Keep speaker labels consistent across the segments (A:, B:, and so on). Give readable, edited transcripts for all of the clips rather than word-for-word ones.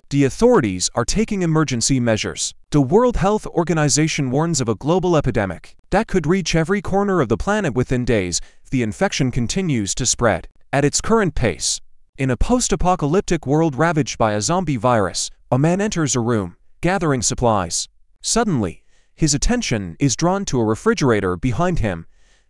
A: The authorities are taking emergency measures. The World Health Organization warns of a global epidemic that could reach every corner of the planet within days if the infection continues to spread at its current pace. In a post-apocalyptic world ravaged by a zombie virus, a man enters a room, gathering supplies. Suddenly, his attention is drawn to a refrigerator behind him.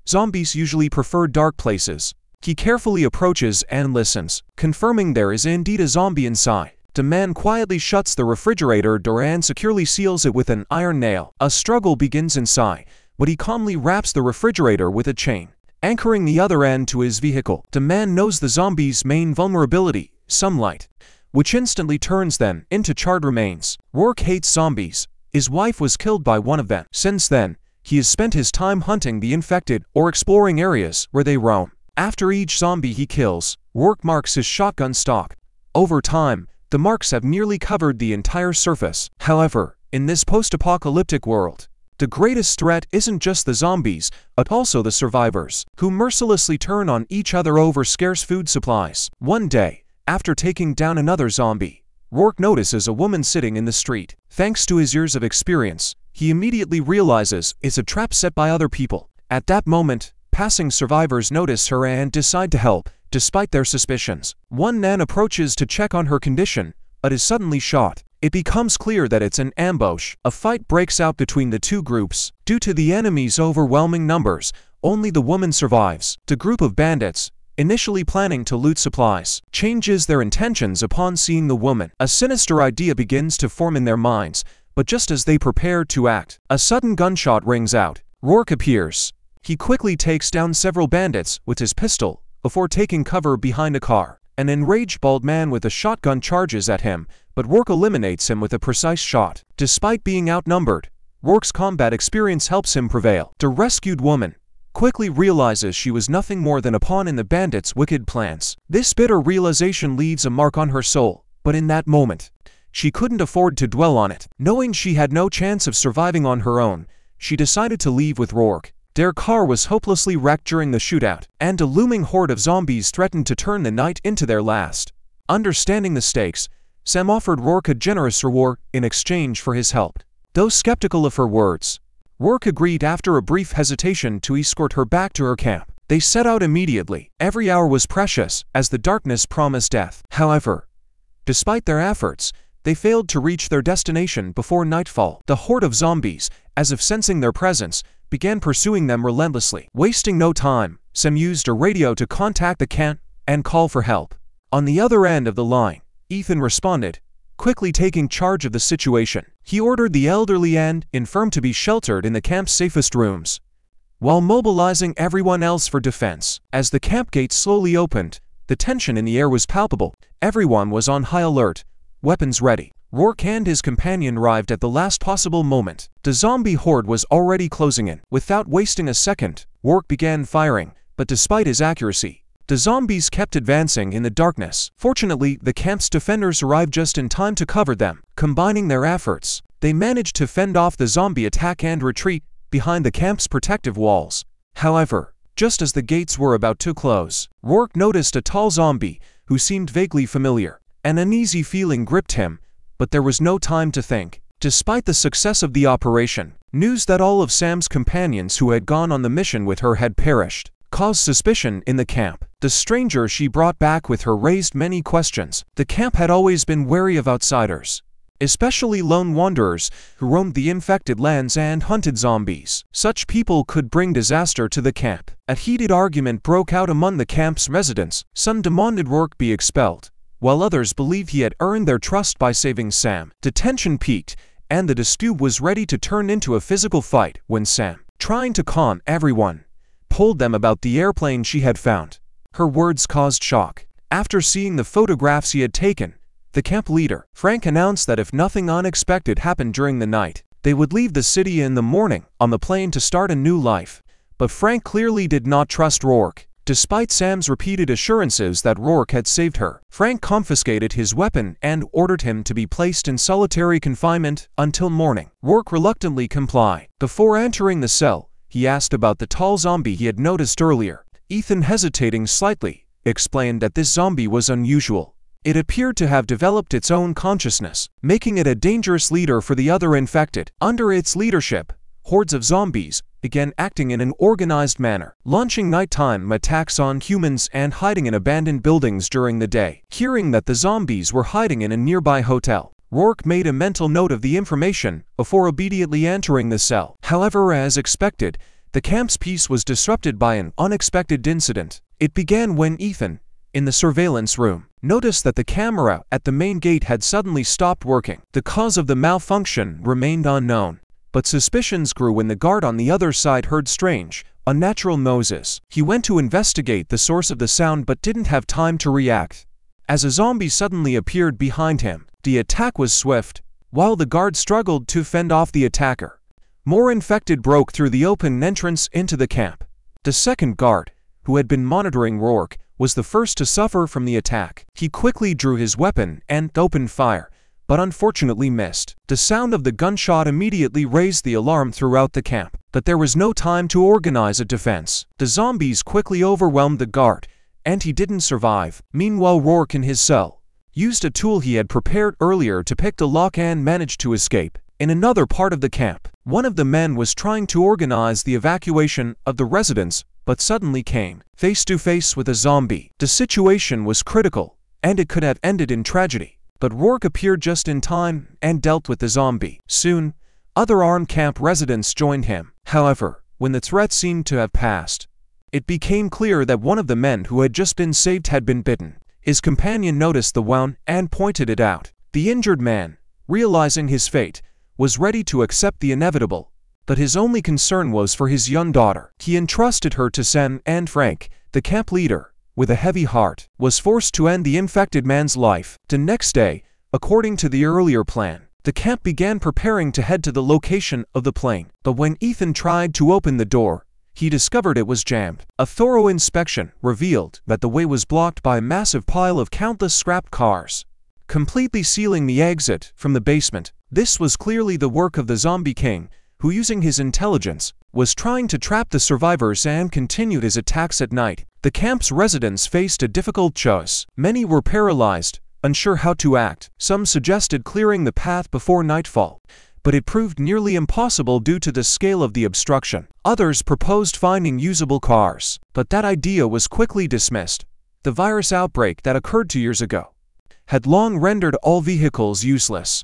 A: Zombies usually prefer dark places. He carefully approaches and listens, confirming there is indeed a zombie inside. The man quietly shuts the refrigerator door and securely seals it with an iron nail. A struggle begins inside, but he calmly wraps the refrigerator with a chain, anchoring the other end to his vehicle. The man knows the zombie's main vulnerability, sunlight, which instantly turns them into charred remains. Rourke hates zombies. His wife was killed by one of them. Since then, he has spent his time hunting the infected or exploring areas where they roam. After each zombie he kills, Rourke marks his shotgun stock. Over time, the marks have nearly covered the entire surface. However, in this post-apocalyptic world, the greatest threat isn't just the zombies, but also the survivors, who mercilessly turn on each other over scarce food supplies. One day, after taking down another zombie, Rourke notices a woman sitting in the street. Thanks to his years of experience, he immediately realizes it's a trap set by other people. At that moment, passing survivors notice her and decide to help, despite their suspicions. One man approaches to check on her condition, but is suddenly shot. It becomes clear that it's an ambush. A fight breaks out between the two groups. Due to the enemy's overwhelming numbers, only the woman survives. The group of bandits, initially planning to loot supplies, changes their intentions upon seeing the woman. A sinister idea begins to form in their minds, but just as they prepare to act, a sudden gunshot rings out. Rourke appears. He quickly takes down several bandits with his pistol, before taking cover behind a car. An enraged bald man with a shotgun charges at him, but Rourke eliminates him with a precise shot. Despite being outnumbered, Rourke's combat experience helps him prevail. The rescued woman quickly realizes she was nothing more than a pawn in the bandits' wicked plans. This bitter realization leaves a mark on her soul, but in that moment, she couldn't afford to dwell on it. Knowing she had no chance of surviving on her own, she decided to leave with Rourke. Their car was hopelessly wrecked during the shootout, and a looming horde of zombies threatened to turn the night into their last. Understanding the stakes, Sam offered Rourke a generous reward in exchange for his help. Though skeptical of her words, Rourke agreed after a brief hesitation to escort her back to her camp. They set out immediately. Every hour was precious, as the darkness promised death. However, despite their efforts, they failed to reach their destination before nightfall. The horde of zombies, as if sensing their presence, began pursuing them relentlessly. Wasting no time, Sam used a radio to contact the camp and call for help. On the other end of the line, Ethan responded, quickly taking charge of the situation. He ordered the elderly and infirm to be sheltered in the camp's safest rooms, while mobilizing everyone else for defense. As the camp gates slowly opened, the tension in the air was palpable. Everyone was on high alert, weapons ready. Rourke and his companion arrived at the last possible moment. The zombie horde was already closing in. Without wasting a second, Rourke began firing, but despite his accuracy, the zombies kept advancing in the darkness. Fortunately, the camp's defenders arrived just in time to cover them. Combining their efforts, they managed to fend off the zombie attack and retreat behind the camp's protective walls. However, just as the gates were about to close, Rourke noticed a tall zombie who seemed vaguely familiar. An uneasy feeling gripped him, but there was no time to think. Despite the success of the operation, news that all of Sam's companions who had gone on the mission with her had perished caused suspicion in the camp. The stranger she brought back with her raised many questions. The camp had always been wary of outsiders, especially lone wanderers who roamed the infected lands and hunted zombies. Such people could bring disaster to the camp. A heated argument broke out among the camp's residents. Some demanded Rourke be expelled, while others believed he had earned their trust by saving Sam. The tension peaked, and the dispute was ready to turn into a physical fight when Sam, trying to calm everyone, told them about the airplane she had found. Her words caused shock. After seeing the photographs he had taken, the camp leader, Frank, announced that if nothing unexpected happened during the night, they would leave the city in the morning on the plane to start a new life. But Frank clearly did not trust Rourke. Despite Sam's repeated assurances that Rourke had saved her, Frank confiscated his weapon and ordered him to be placed in solitary confinement until morning. Rourke reluctantly complied. Before entering the cell, he asked about the tall zombie he had noticed earlier. Ethan, hesitating slightly, explained that this zombie was unusual. It appeared to have developed its own consciousness, making it a dangerous leader for the other infected. Under its leadership, hordes of zombies began acting in an organized manner, launching nighttime attacks on humans and hiding in abandoned buildings during the day. Hearing that the zombies were hiding in a nearby hotel, Rourke made a mental note of the information before obediently entering the cell. However, as expected, the camp's peace was disrupted by an unexpected incident. It began when Ethan, in the surveillance room, noticed that the camera at the main gate had suddenly stopped working. The cause of the malfunction remained unknown, but suspicions grew when the guard on the other side heard strange, unnatural noises. He went to investigate the source of the sound but didn't have time to react, as a zombie suddenly appeared behind him. The attack was swift. While the guard struggled to fend off the attacker, more infected broke through the open entrance into the camp. The second guard, who had been monitoring Rourke, was the first to suffer from the attack. He quickly drew his weapon and opened fire, but unfortunately missed. The sound of the gunshot immediately raised the alarm throughout the camp, but there was no time to organize a defense. The zombies quickly overwhelmed the guard, and he didn't survive. Meanwhile, Rourke in his cell used a tool he had prepared earlier to pick the lock and managed to escape. In another part of the camp, one of the men was trying to organize the evacuation of the residents, but suddenly came face to face with a zombie. The situation was critical, and it could have ended in tragedy, but Rourke appeared just in time and dealt with the zombie. Soon, other armed camp residents joined him. However, when the threat seemed to have passed, it became clear that one of the men who had just been saved had been bitten. His companion noticed the wound and pointed it out. The injured man, realizing his fate, was ready to accept the inevitable, but his only concern was for his young daughter. He entrusted her to Sam, and Frank, the camp leader, with a heavy heart, was forced to end the infected man's life. The next day, according to the earlier plan, the camp began preparing to head to the location of the plane. But when Ethan tried to open the door, he discovered it was jammed. A thorough inspection revealed that the way was blocked by a massive pile of countless scrap cars, completely sealing the exit from the basement. This was clearly the work of the Zombie King, who, using his intelligence, was trying to trap the survivors and continued his attacks at night. The camp's residents faced a difficult choice. Many were paralyzed, unsure how to act. Some suggested clearing the path before nightfall, but it proved nearly impossible due to the scale of the obstruction. Others proposed finding usable cars, but that idea was quickly dismissed. The virus outbreak that occurred 2 years ago had long rendered all vehicles useless.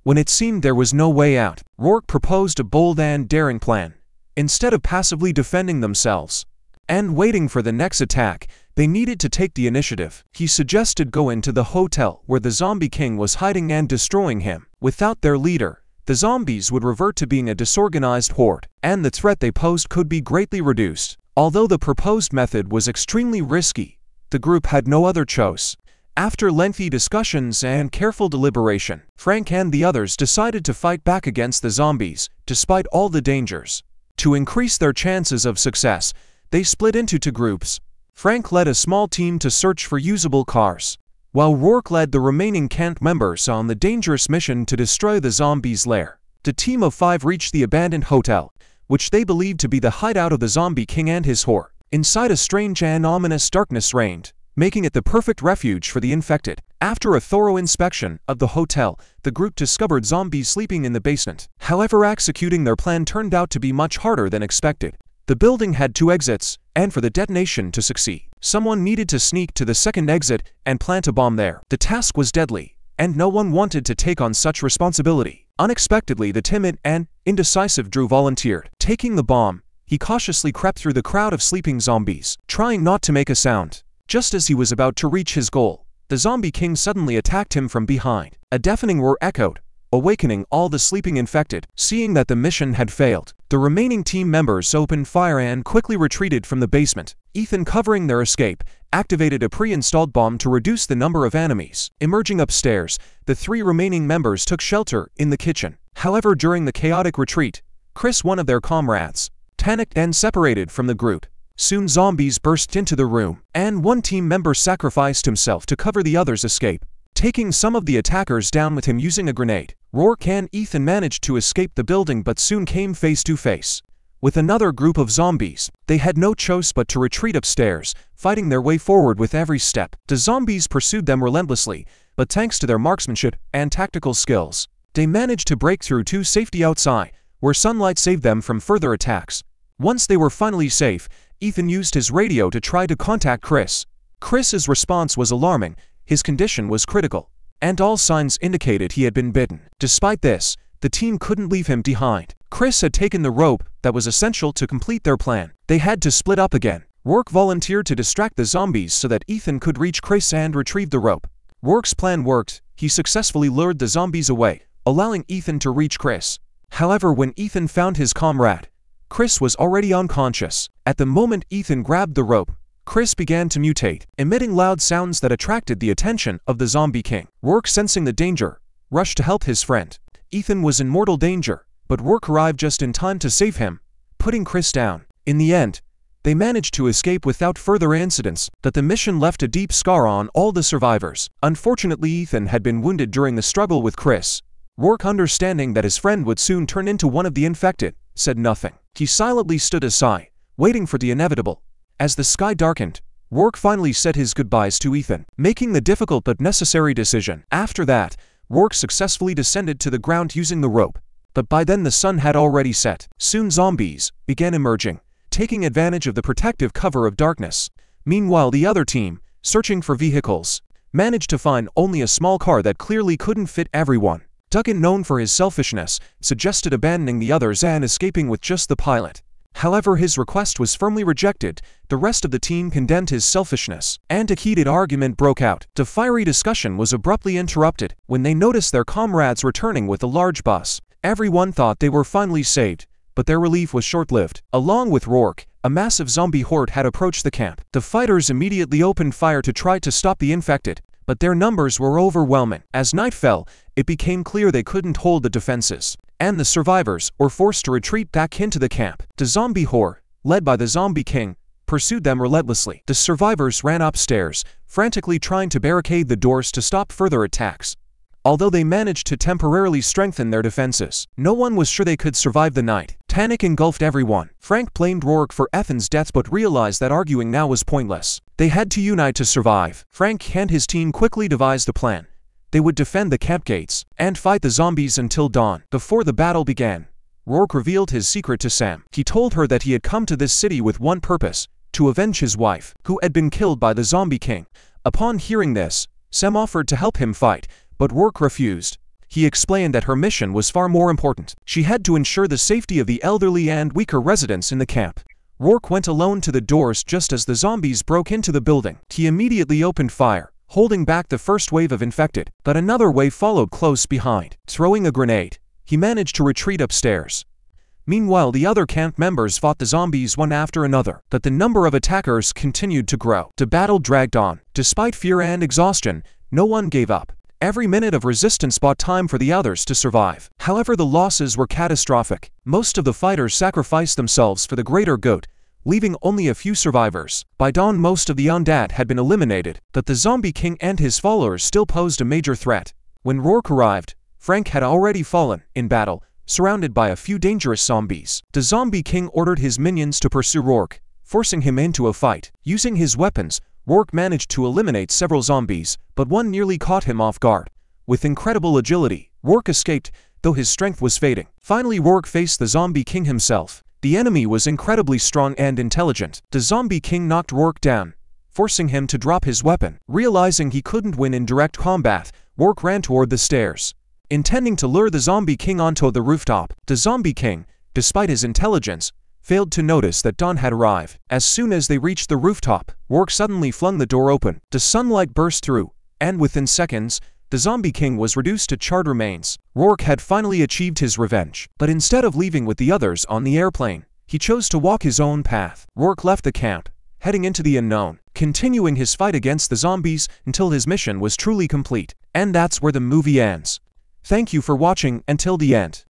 A: When it seemed there was no way out, Rourke proposed a bold and daring plan. Instead of passively defending themselves and waiting for the next attack, they needed to take the initiative. He suggested go into the hotel where the Zombie King was hiding and destroying him. Without their leader, the zombies would revert to being a disorganized horde, and the threat they posed could be greatly reduced. Although the proposed method was extremely risky, the group had no other choice. After lengthy discussions and careful deliberation, Frank and the others decided to fight back against the zombies, despite all the dangers. To increase their chances of success, they split into 2 groups. Frank led a small team to search for usable cars, while Rourke led the remaining camp members on the dangerous mission to destroy the zombies' lair. The team of 5 reached the abandoned hotel, which they believed to be the hideout of the Zombie King and his horde. Inside, a strange and ominous darkness reigned, making it the perfect refuge for the infected. After a thorough inspection of the hotel, the group discovered zombies sleeping in the basement. However, executing their plan turned out to be much harder than expected. The building had 2 exits, and for the detonation to succeed, someone needed to sneak to the second exit and plant a bomb there. The task was deadly, and no one wanted to take on such responsibility. Unexpectedly, the timid and indecisive Drew volunteered. Taking the bomb, he cautiously crept through the crowd of sleeping zombies, trying not to make a sound. Just as he was about to reach his goal, the Zombie King suddenly attacked him from behind. A deafening roar echoed, awakening all the sleeping infected. Seeing that the mission had failed, the remaining team members opened fire and quickly retreated from the basement. Ethan, covering their escape, activated a pre-installed bomb to reduce the number of enemies. Emerging upstairs, the 3 remaining members took shelter in the kitchen. However, during the chaotic retreat, Chris, one of their comrades, panicked and separated from the group. Soon zombies burst into the room, and one team member sacrificed himself to cover the others' escape, taking some of the attackers down with him using a grenade. Rourke and Ethan managed to escape the building but soon came face to face with another group of zombies. They had no choice but to retreat upstairs, fighting their way forward with every step. The zombies pursued them relentlessly, but thanks to their marksmanship and tactical skills, they managed to break through to safety outside, where sunlight saved them from further attacks. Once they were finally safe, Ethan used his radio to try to contact Chris. Chris's response was alarming. His condition was critical, and all signs indicated he had been bitten. Despite this, the team couldn't leave him behind. Chris had taken the rope that was essential to complete their plan. They had to split up again. Rourke volunteered to distract the zombies so that Ethan could reach Chris and retrieve the rope. Rourke's plan worked. He successfully lured the zombies away, allowing Ethan to reach Chris. However, when Ethan found his comrade, Chris was already unconscious. At the moment Ethan grabbed the rope, Chris began to mutate, emitting loud sounds that attracted the attention of the zombie king. Rourke, sensing the danger, rushed to help his friend. Ethan was in mortal danger, but Rourke arrived just in time to save him, putting Chris down. In the end, they managed to escape without further incidents, but the mission left a deep scar on all the survivors. Unfortunately, Ethan had been wounded during the struggle with Chris. Rourke, understanding that his friend would soon turn into one of the infected, said nothing. He silently stood aside, waiting for the inevitable. As the sky darkened, Rourke finally said his goodbyes to Ethan, making the difficult but necessary decision. After that, Rourke successfully descended to the ground using the rope, but by then the sun had already set. Soon zombies began emerging, taking advantage of the protective cover of darkness. Meanwhile, the other team, searching for vehicles, managed to find only a small car that clearly couldn't fit everyone. Duggan, known for his selfishness, suggested abandoning the others and escaping with just the pilot. However, his request was firmly rejected. The rest of the team condemned his selfishness, and a heated argument broke out. The fiery discussion was abruptly interrupted when they noticed their comrades returning with a large bus. Everyone thought they were finally saved, but their relief was short-lived. Along with Rourke, a massive zombie horde had approached the camp. The fighters immediately opened fire to try to stop the infected, but their numbers were overwhelming. As night fell, it became clear they couldn't hold the defenses, and the survivors were forced to retreat back into the camp. The zombie horde, led by the zombie king, pursued them relentlessly. The survivors ran upstairs, frantically trying to barricade the doors to stop further attacks. Although they managed to temporarily strengthen their defenses, no one was sure they could survive the night. Panic engulfed everyone. Frank blamed Rourke for Ethan's death but realized that arguing now was pointless. They had to unite to survive. Frank and his team quickly devised a plan. They would defend the camp gates and fight the zombies until dawn. Before the battle began, Rourke revealed his secret to Sam. He told her that he had come to this city with one purpose: to avenge his wife, who had been killed by the zombie king. Upon hearing this, Sam offered to help him fight, but Rourke refused. He explained that her mission was far more important. She had to ensure the safety of the elderly and weaker residents in the camp. Rourke went alone to the doors just as the zombies broke into the building. He immediately opened fire, holding back the first wave of infected, but another wave followed close behind. Throwing a grenade, he managed to retreat upstairs. Meanwhile, the other camp members fought the zombies one after another, but the number of attackers continued to grow. The battle dragged on. Despite fear and exhaustion, no one gave up. Every minute of resistance bought time for the others to survive. However, the losses were catastrophic. Most of the fighters sacrificed themselves for the greater good, leaving only a few survivors. By dawn, most of the undead had been eliminated, but the zombie king and his followers still posed a major threat. When Rourke arrived, Frank had already fallen in battle, surrounded by a few dangerous zombies. The zombie king ordered his minions to pursue Rourke, forcing him into a fight. Using his weapons, Rourke managed to eliminate several zombies, but one nearly caught him off guard. With incredible agility, Rourke escaped, though his strength was fading. Finally, Rourke faced the zombie king himself. The enemy was incredibly strong and intelligent. The zombie king knocked Rourke down, forcing him to drop his weapon. Realizing he couldn't win in direct combat, Rourke ran toward the stairs, intending to lure the zombie king onto the rooftop. The zombie king, despite his intelligence, failed to notice that dawn had arrived. As soon as they reached the rooftop, Rourke suddenly flung the door open. The sunlight burst through, and within seconds, the zombie king was reduced to charred remains. Rourke had finally achieved his revenge, but instead of leaving with the others on the airplane, he chose to walk his own path. Rourke left the camp, heading into the unknown, continuing his fight against the zombies until his mission was truly complete. And that's where the movie ends. Thank you for watching until the end.